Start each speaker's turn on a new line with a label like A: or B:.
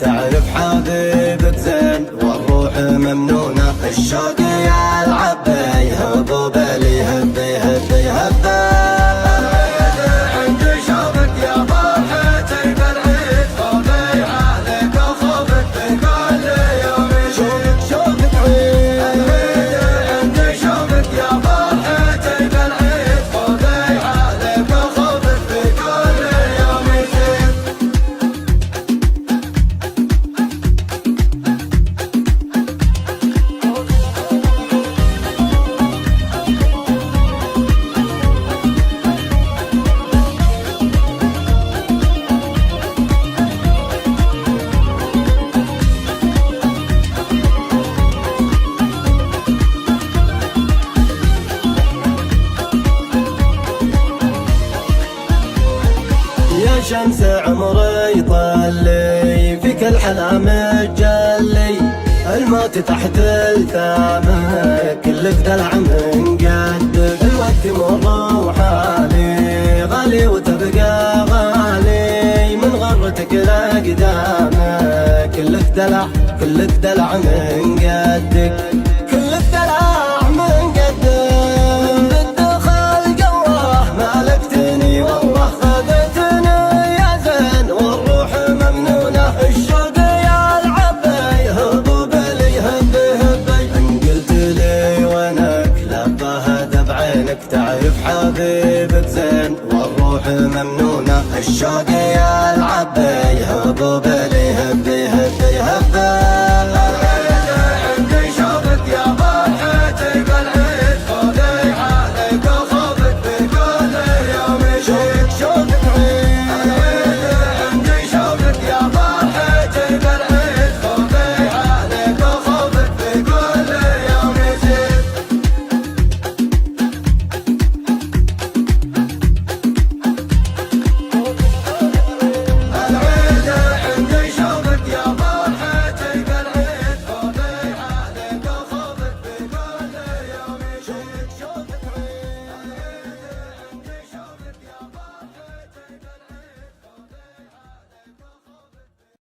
A: تعرف حبيبك زين والروح ممنونة. الشوق يلعب بي هبوب اللي يهب يهب يهب. عند شوقك يا فرحتي بالعيد خوفي عليك وخوفك في كل يوم. شوقك عيد. عند شوقك يا فرحتي بالعيد خوفي عليك وخوفك في كل يوم يزيد. يا شمس عمري طلي فيك الحلام الجلي. الموت تحت الثامن كلك دلع من قدك. الوقت مر وحالي غالي وتبقى غالي من غرتك لقدامك. كلك دلع كلك دلع من قدك. كلك دلع من قدك. بالدخل جوه مالكتني والله خذتني يا زين والروح ممنونة. الشوق يلعب بي هبوب اللي يهب يهب. ان قلت لي وينك لبها بعينك تعرف حبيبك زين والروح ممنونة. الشوق يلعب بي